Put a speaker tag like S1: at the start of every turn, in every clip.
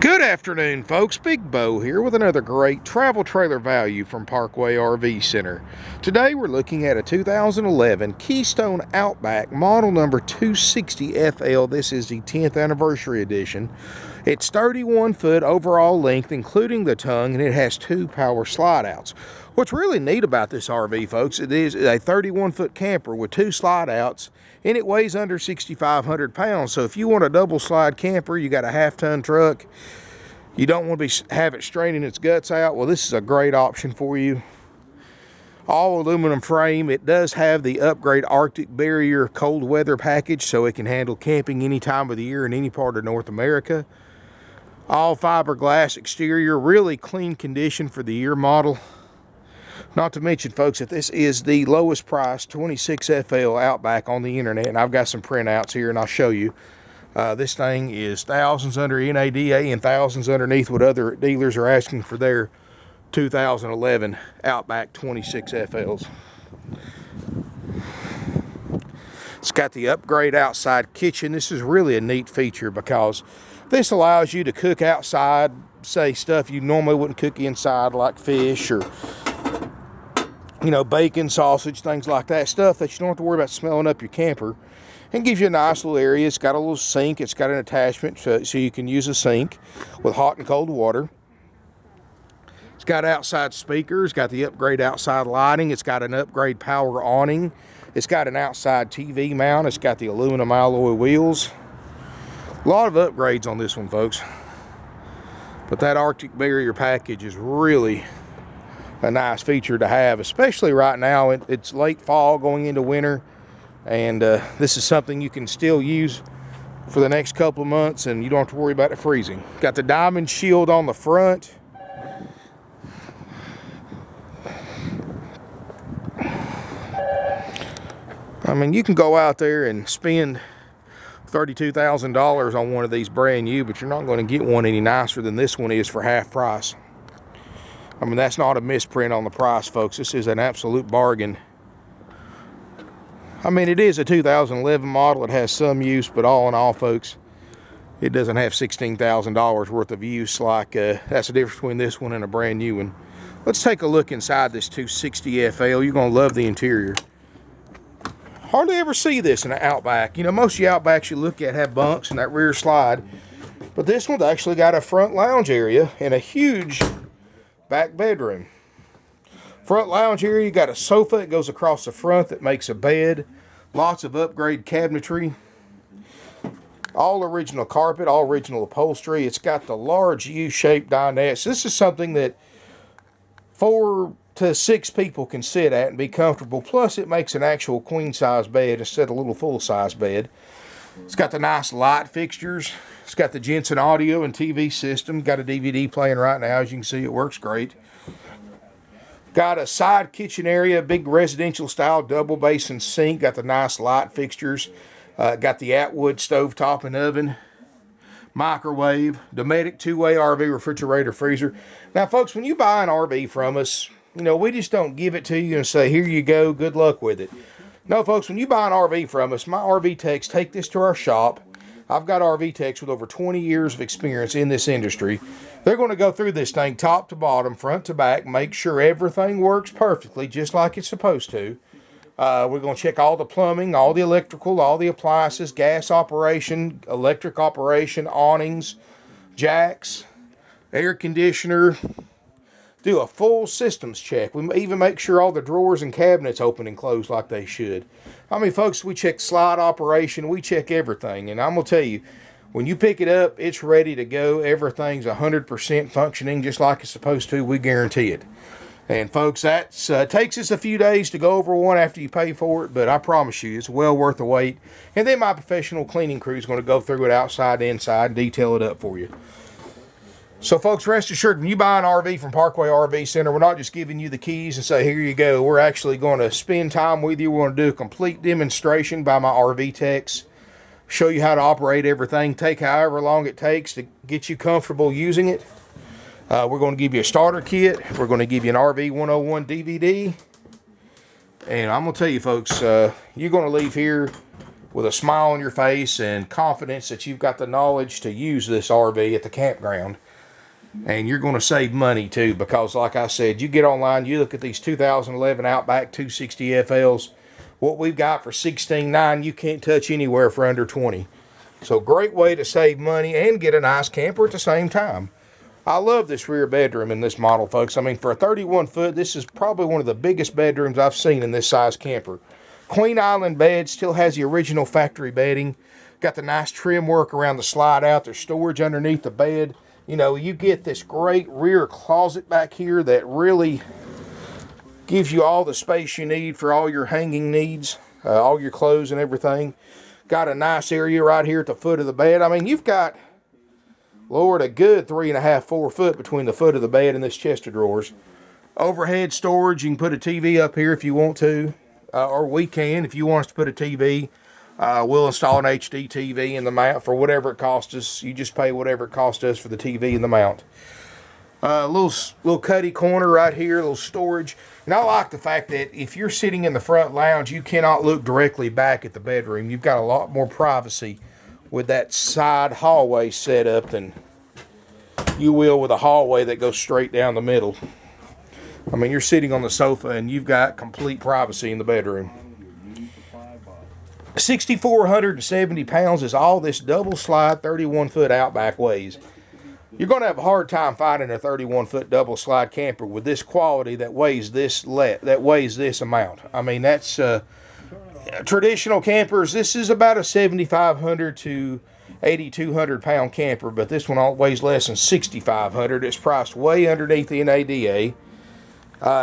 S1: Good afternoon, folks. Big Bo here with another great travel trailer value from Parkway RV Center. Today we're looking at a 2011 Keystone Outback model number 260FL. This is the 10th anniversary edition. It's 31 foot overall length, including the tongue, and it has 2 power slide outs. What's really neat about this RV, folks, it is a 31 foot camper with 2 slide outs, and it weighs under 6,500 pounds. So if you want a double slide camper, you got a half-ton truck, you don't want to have it straining its guts out, well, this is a great option for you. All aluminum frame. It does have the upgrade Arctic barrier cold weather package, so it can handle camping any time of the year in any part of North America. All fiberglass exterior, really clean condition for the year model. Not to mention, folks, that this is the lowest price 26FL Outback on the internet, and I've got some printouts here and I'll show you. This thing is thousands under NADA and thousands underneath what other dealers are asking for their 2011 Outback 26FLs. It's got the upgrade outside kitchen. This is really a neat feature because this allows you to cook outside, say stuff you normally wouldn't cook inside, like fish or, you know, bacon, sausage, things like that. Stuff that you don't have to worry about smelling up your camper. And gives you a nice little area. It's got a little sink. It's got an attachment so you can use a sink with hot and cold water. It's got outside speakers. Got the upgrade outside lighting. It's got an upgrade power awning. It's got an outside TV mount. It's got the aluminum alloy wheels. A lot of upgrades on this one, folks. But that Arctic barrier package is really a nice feature to have, especially right now. It's late fall going into winter. And this is something you can still use for the next couple of months, and you don't have to worry about it freezing. Got the diamond shield on the front. I mean, you can go out there and spend $32,000 on one of these brand new, but you're not going to get one any nicer than this one is for half price. I mean, that's not a misprint on the price, folks. This is an absolute bargain. I mean, it is a 2011 model. It has some use, but all in all, folks, it doesn't have $16,000 worth of use. Like, that's the difference between this one and a brand new one. Let's take a look inside this 260FL. You're going to love the interior. Hardly ever see this in an Outback. You know, most of the Outbacks you look at have bunks and that rear slide. But this one's actually got a front lounge area and a huge back bedroom. Front lounge area, you got a sofa that goes across the front that makes a bed. Lots of upgrade cabinetry. All original carpet, all original upholstery. It's got the large U-shaped dinettes. This is something that 4 to 6 people can sit at and be comfortable. Plus, it makes an actual queen-size bed instead of a little full-size bed. It's got the nice light fixtures. It's got the Jensen audio and TV system. Got a DVD playing right now. As you can see, it works great. Got a side kitchen area, big residential style double basin sink. Got the nice light fixtures. Got the Atwood stovetop and oven. Microwave. Dometic 2-way RV refrigerator freezer. Now, folks, when you buy an RV from us, you know, we just don't give it to you and say, here you go, good luck with it. No, folks, when you buy an RV from us, my RV techs take this to our shop. I've got RV techs with over 20 years of experience in this industry. They're going to go through this thing top to bottom, front to back, make sure everything works perfectly, just like it's supposed to. We're going to check all the plumbing, all the electrical, all the appliances, gas operation, electric operation, awnings, jacks, air conditioner. Do a full systems check. We even make sure all the drawers and cabinets open and close like they should. I mean, folks, we check slide operation. We check everything. And I'm going to tell you, when you pick it up, it's ready to go. Everything's 100% functioning just like it's supposed to. We guarantee it. And, folks, that takes us a few days to go over one after you pay for it. But I promise you, it's well worth the wait. And then my professional cleaning crew is going to go through it outside and inside and detail it up for you. So, folks, rest assured, when you buy an RV from Parkway RV Center, we're not just giving you the keys and say, here you go. We're actually going to spend time with you. We're going to do a complete demonstration by my RV techs, show you how to operate everything, take however long it takes to get you comfortable using it. We're going to give you a starter kit. We're going to give you an RV 101 DVD. And I'm going to tell you, folks, you're going to leave here with a smile on your face and confidence that you've got the knowledge to use this RV at the campground. And you're going to save money too, because like I said, you get online, you look at these 2011 Outback 260 FLs, what we've got for $16,900, you can't touch anywhere for under $20. So great way to save money and get a nice camper at the same time. I love this rear bedroom in this model, folks. I mean, for a 31 foot, this is probably one of the biggest bedrooms I've seen in this size camper. Queen Island bed, still has the original factory bedding. Got the nice trim work around the slide out. There's storage underneath the bed. You know, you get this great rear closet back here that really gives you all the space you need for all your hanging needs, all your clothes and everything. Got a nice area right here at the foot of the bed. I mean, you've got, Lord, a good 3.5, 4 foot between the foot of the bed and this chest of drawers. Overhead storage, you can put a TV up here if you want to, or we can if you want us to put a TV. We'll install an HDTV in the mount for whatever it costs us. You just pay whatever it costs us for the TV and the mount. Little cuddy corner right here, little storage. And I like the fact that if you're sitting in the front lounge, you cannot look directly back at the bedroom. You've got a lot more privacy with that side hallway set up than you will with a hallway that goes straight down the middle. I mean, you're sitting on the sofa and you've got complete privacy in the bedroom. 6,470 pounds is all this double slide 31 foot Outback weighs. You're going to have a hard time finding a 31 foot double slide camper with this quality that weighs this amount. I mean, that's traditional campers. This is about a 7,500 to 8,200 pound camper, but this one weighs less than 6,500. It's priced way underneath the NADA.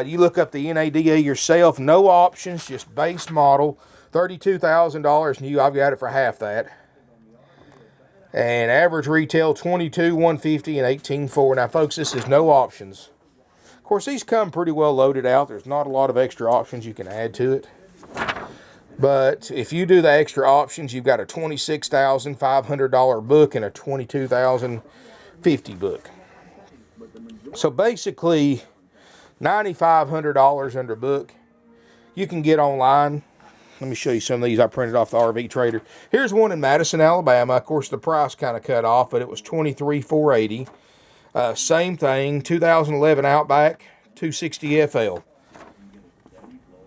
S1: You look up the NADA yourself, no options, just base model. $32,000 new. I've got it for half that. And average retail $22,150 and $18,400. Now, folks, this is no options. Of course, these come pretty well loaded out. There's not a lot of extra options you can add to it. But if you do the extra options, you've got a $26,500 book and a $22,050 book. So basically, $9,500 under book. You can get online. Let me show you some of these I printed off the RV Trader. Here's one in Madison, Alabama. Of course, the price kind of cut off, but it was $23,480. Same thing, 2011 Outback, 260 FL.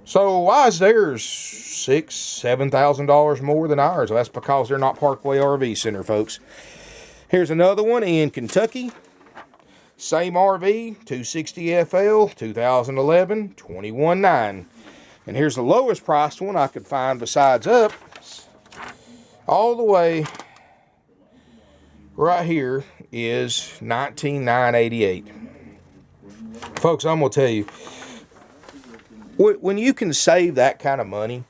S1: So why is theirs $6,000, $7,000 more than ours? Well, that's because they're not Parkway RV Center, folks. Here's another one in Kentucky. Same RV, 260 FL, 2011, $21,900. And here's the lowest priced one I could find besides up, all the way right here is $19,988. Folks, I'm going to tell you, when you can save that kind of money,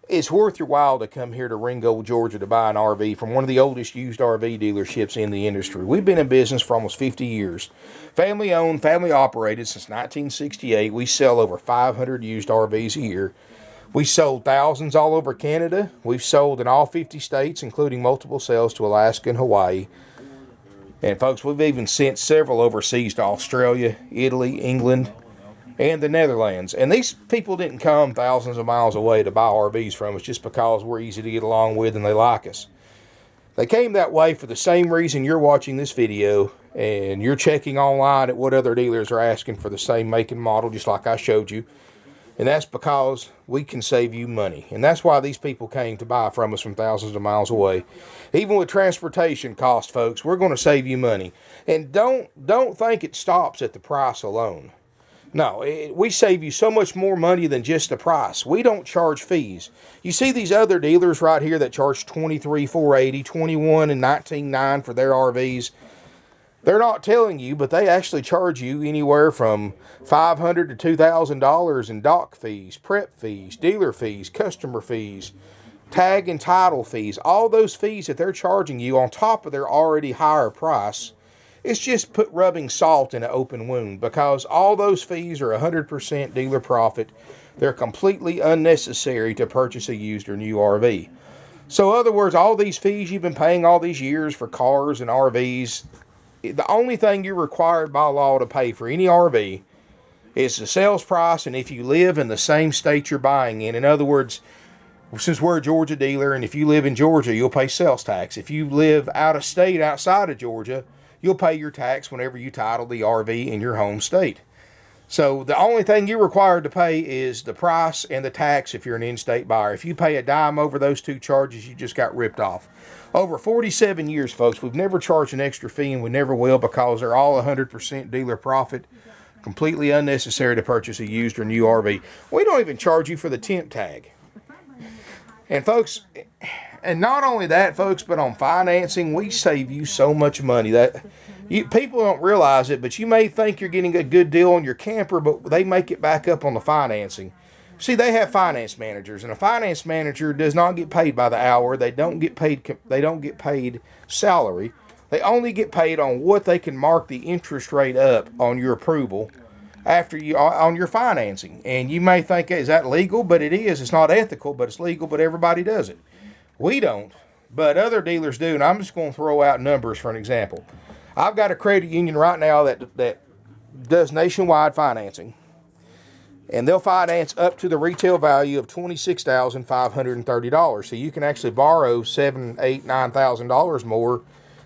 S1: it's worth your while to come here to Ringgold, Georgia to buy an RV from one of the oldest used RV dealerships in the industry. We've been in business for almost 50 years. Family owned, family operated since 1968. We sell over 500 used RVs a year. We sold thousands all over Canada. We've sold in all 50 states, including multiple sales to Alaska and Hawaii. And folks, we've even sent several overseas to Australia, Italy, England, and the Netherlands. And these people didn't come thousands of miles away to buy RVs from us just because we're easy to get along with and they like us. They came that way for the same reason you're watching this video, and you're checking online at what other dealers are asking for the same make and model, just like I showed you. And that's because we can save you money. And that's why these people came to buy from us from thousands of miles away. Even with transportation costs, folks, we're going to save you money. And don't think it stops at the price alone. No, we save you so much more money than just the price. We don't charge fees. You see these other dealers right here that charge $23,480, $21,000 and $19,900 for their RVs. They're not telling you, but they actually charge you anywhere from $500 to $2,000 in dock fees, prep fees, dealer fees, customer fees, tag and title fees. All those fees that they're charging you on top of their already higher price. It's just rubbing salt in an open wound, because all those fees are 100% dealer profit. They're completely unnecessary to purchase a used or new RV. So in other words, all these fees you've been paying all these years for cars and RVs, the only thing you're required by law to pay for any RV is the sales price, and if you live in the same state you're buying in. In other words, Since we're a Georgia dealer, and if you live in Georgia, you'll pay sales tax. If you live out of state outside of Georgia, you'll pay your tax whenever you title the RV in your home state. So the only thing you're required to pay is the price and the tax if you're an in-state buyer. If you pay a dime over those two charges, you just got ripped off. Over 47 years, folks, we've never charged an extra fee, and we never will, because they're all 100% dealer profit. Completely unnecessary to purchase a used or new RV. We don't even charge you for the temp tag. And folks, and not only that, folks, but on financing, we save you so much money that people don't realize it, but you may think you're getting a good deal on your camper, but they make it back up on the financing. See, they have finance managers, and a finance manager does not get paid by the hour. They don't get paid salary. They only get paid on what they can mark the interest rate up on your approval after you on your financing. And you may think, is that legal? But it is. It's not ethical, but it's legal, but everybody does it. We don't, but other dealers do, and I'm just going to throw out numbers for an example. I've got a credit union right now that does nationwide financing, and they'll finance up to the retail value of $26,530. So you can actually borrow $7,000, $8,000, $9,000 more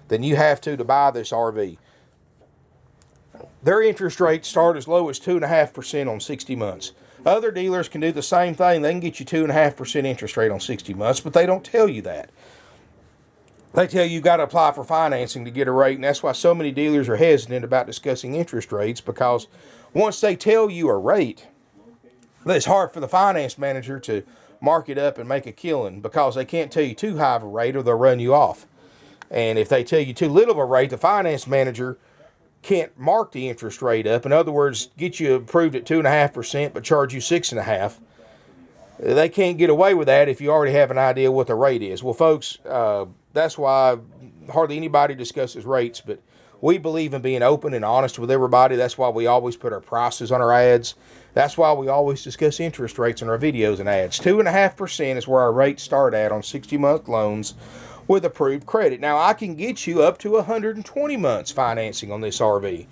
S1: than you have to buy this RV. Their interest rates start as low as 2.5% on 60 months. Other dealers can do the same thing. They can get you 2.5% interest rate on 60 months, but they don't tell you that. They tell you got to apply for financing to get a rate, and that's why so many dealers are hesitant about discussing interest rates, because once they tell you a rate, it's hard for the finance manager to mark it up and make a killing, because they can't tell you too high of a rate or they'll run you off. And if they tell you too little of a rate, the finance manager can't mark the interest rate up. In other words, get you approved at 2.5% but charge you 6.5%. They can't get away with that if you already have an idea what the rate is. Well, folks, that's why hardly anybody discusses rates, but we believe in being open and honest with everybody. That's why we always put our prices on our ads. That's why we always discuss interest rates in our videos and ads. 2.5% is where our rates start at on 60-month loans with approved credit. Now, I can get you up to 120 months financing on this RV.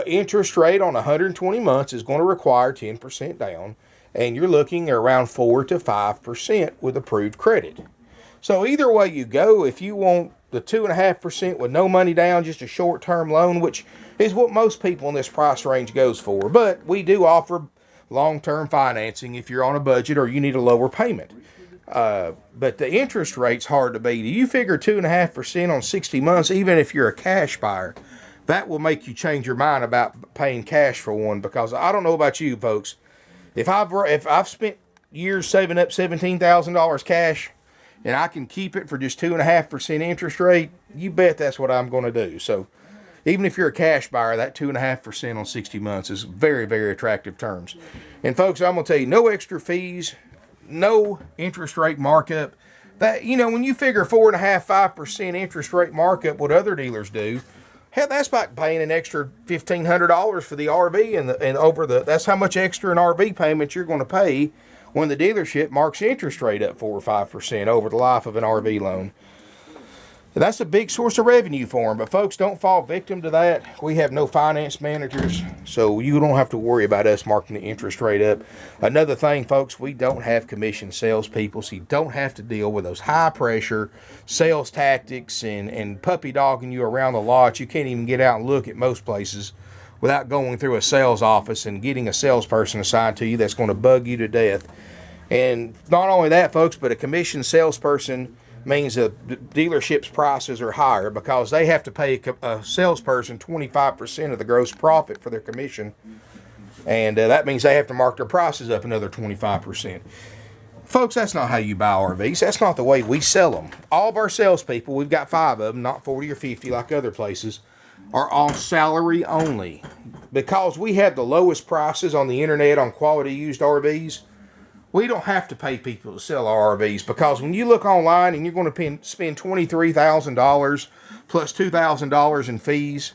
S1: Interest rate on 120 months is going to require 10% down, and you're looking at around 4 to 5% with approved credit. So either way you go, if you want the 2.5% with no money down, just a short-term loan, which is what most people in this price range goes for, but we do offer long-term financing if you're on a budget or you need a lower payment. But the interest rate's hard to beat. You figure 2.5% on 60 months, even if you're a cash buyer, that will make you change your mind about paying cash for one. Because I don't know about you folks, if I've spent years saving up $17,000 cash and I can keep it for just 2.5% interest rate, you bet that's what I'm going to do. So even if you're a cash buyer, that 2.5% on 60 months is very, very attractive terms. And folks, I'm going to tell you, no extra fees, no interest rate markup. That, you know, when you figure 4.5%, 5% interest rate markup, what other dealers do, hell, that's like paying an extra $1,500 for the RV, and that's how much extra an RV payment you're going to pay when the dealership marks the interest rate up 4 or 5% over the life of an RV loan. That's a big source of revenue for them. But folks, don't fall victim to that. We have no finance managers, so you don't have to worry about us marking the interest rate up. Another thing, folks, we don't have commission salespeople, so you don't have to deal with those high pressure sales tactics and puppy dogging you around the lot. You can't even get out and look at most places without going through a sales office and getting a salesperson assigned to you that's going to bug you to death. And not only that, folks, but a commission salesperson means the dealership's prices are higher because they have to pay a salesperson 25% of the gross profit for their commission. And that means they have to mark their prices up another 25%. Folks, that's not how you buy RVs. That's not the way we sell them. All of our salespeople, we've got 5 of them, not 40 or 50 like other places, are all salary only. Because we have the lowest prices on the internet on quality used RVs, we don't have to pay people to sell our RVs, because when you look online and you're going to spend $23,000 plus $2,000 in fees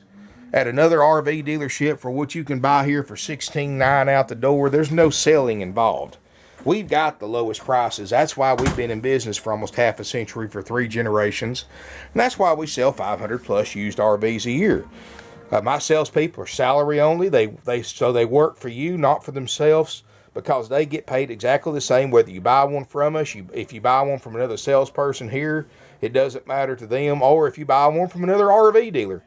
S1: at another RV dealership for what you can buy here for $16,900 out the door, there's no selling involved. We've got the lowest prices. That's why we've been in business for almost half a century, for 3 generations. And that's why we sell 500 plus used RVs a year. My salespeople are salary only. They work for you, not for themselves. because they get paid exactly the same whether you buy one from us, if you buy one from another salesperson here, it doesn't matter to them, or if you buy one from another RV dealer.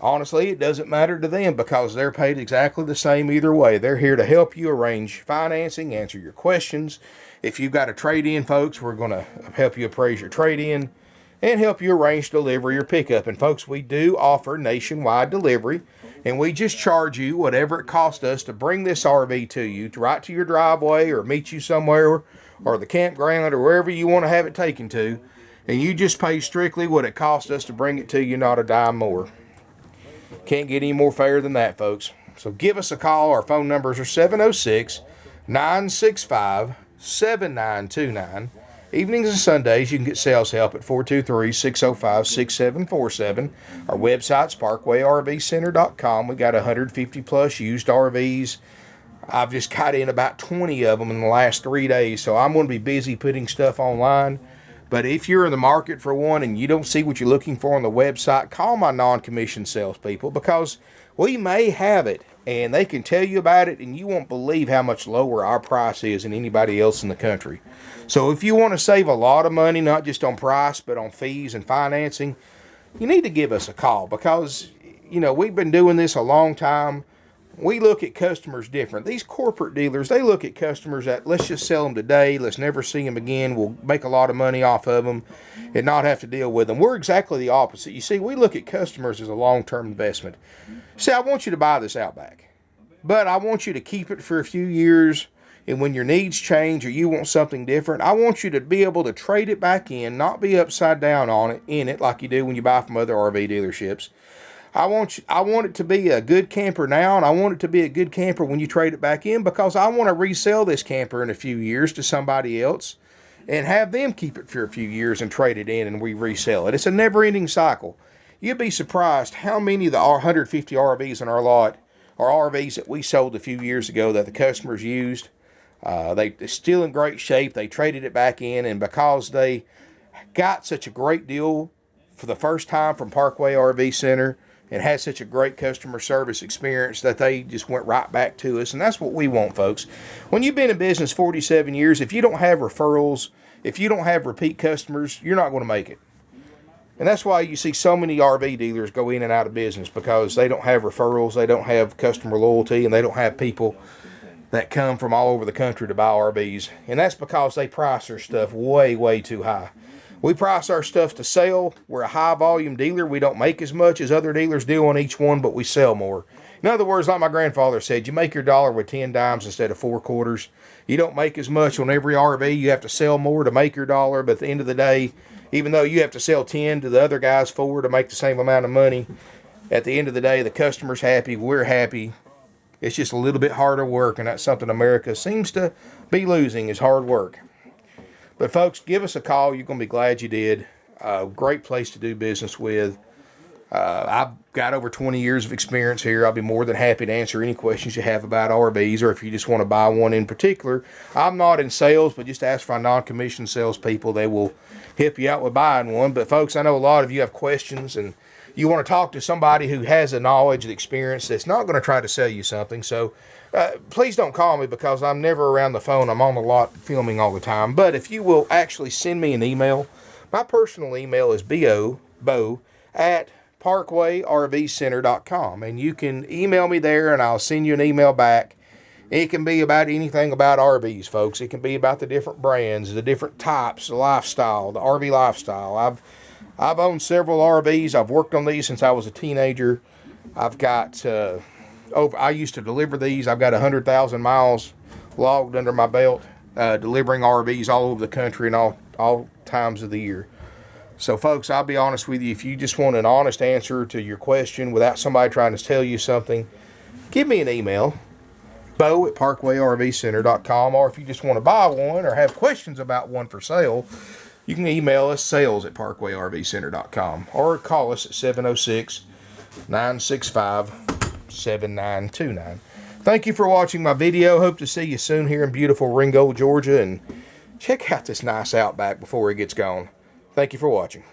S1: Honestly, it doesn't matter to them because they're paid exactly the same either way. They're here to help you arrange financing, answer your questions. If you've got a trade-in, folks, we're going to help you appraise your trade-in and help you arrange delivery or pickup. And folks, we do offer nationwide delivery, and we just charge you whatever it costs us to bring this RV to you, right to your driveway or meet you somewhere or the campground or wherever you want to have it taken to. And you just pay strictly what it costs us to bring it to you, not a dime more. Can't get any more fair than that, folks. So give us a call. Our phone numbers are 706-965-7929. Evenings and Sundays, you can get sales help at 423-605-6747. Our website's parkway-rv-center.com. We got 150 plus used RVs. I've just got in about 20 of them in the last 3 days, so I'm going to be busy putting stuff online. But if you're in the market for one and you don't see what you're looking for on the website, call my non-commissioned salespeople, because we may have it and they can tell you about it, and you won't believe how much lower our price is than anybody else in the country. So if you want to save a lot of money, not just on price, but on fees and financing, you need to give us a call, because, you know, we've been doing this a long time. We look at customers different. These corporate dealers, they look at customers that, let's just sell them today, let's never see them again, we'll make a lot of money off of them and not have to deal with them. We're exactly the opposite. You see, we look at customers as a long-term investment. See, I want you to buy this Outback, but I want you to keep it for a few years, and when your needs change or you want something different, I want you to be able to trade it back in, not be upside down on it, in it, like you do when you buy from other RV dealerships. I want it to be a good camper now, and I want it to be a good camper when you trade it back in, because I want to resell this camper in a few years to somebody else and have them keep it for a few years and trade it in and we resell it. It's a never-ending cycle. You'd be surprised how many of the 150 RVs in our lot are RVs that we sold a few years ago that the customers used. They're still in great shape. They traded it back in, and because they got such a great deal for the first time from Parkway RV Center and had such a great customer service experience, that they just went right back to us. And that's what we want, folks. When you've been in business 47 years, if you don't have referrals, if you don't have repeat customers, you're not going to make it. And that's why you see so many RV dealers go in and out of business, because they don't have referrals, they don't have customer loyalty, and they don't have people that come from all over the country to buy RVs. And that's because they price their stuff way, way too high. We price our stuff to sell. We're a high volume dealer. We don't make as much as other dealers do on each one, but we sell more. In other words, like my grandfather said, you make your dollar with 10 dimes instead of 4 quarters. You don't make as much on every RV. You have to sell more to make your dollar, but at the end of the day, even though you have to sell 10 to the other guys 4 to make the same amount of money, at the end of the day, the customer's happy, we're happy. It's just a little bit harder work, and that's something America seems to be losing, is hard work. But folks, give us a call. You're going to be glad you did. Great place to do business with. I've got over 20 years of experience here. I'll be more than happy to answer any questions you have about RVs, or if you just want to buy one in particular. I'm not in sales, but just ask for our non-commissioned salespeople. They will help you out with buying one. But folks, I know a lot of you have questions, and you want to talk to somebody who has the knowledge and experience that's not going to try to sell you something. So please don't call me, because I'm never around the phone. I'm on the lot filming all the time. But if you will actually send me an email, my personal email is bo@parkway-rv-center.com, and you can email me there and I'll send you an email back. It can be about anything about RVs, folks. It can be about the different brands, the different types, the lifestyle, the RV lifestyle. I've owned several RVs. I've worked on these since I was a teenager. I've got I used to deliver these. I've got 100,000 miles logged under my belt, delivering RVs all over the country and all times of the year. So, folks, I'll be honest with you. If you just want an honest answer to your question without somebody trying to tell you something, give me an email, bo@parkway-rv-center.com. Or if you just want to buy one or have questions about one for sale, you can email us, sales@parkway-rv-center.com, or call us at 706-965-7929. Thank you for watching my video. Hope to see you soon here in beautiful Ringgold, Georgia. And check out this nice Outback before it gets gone. Thank you for watching.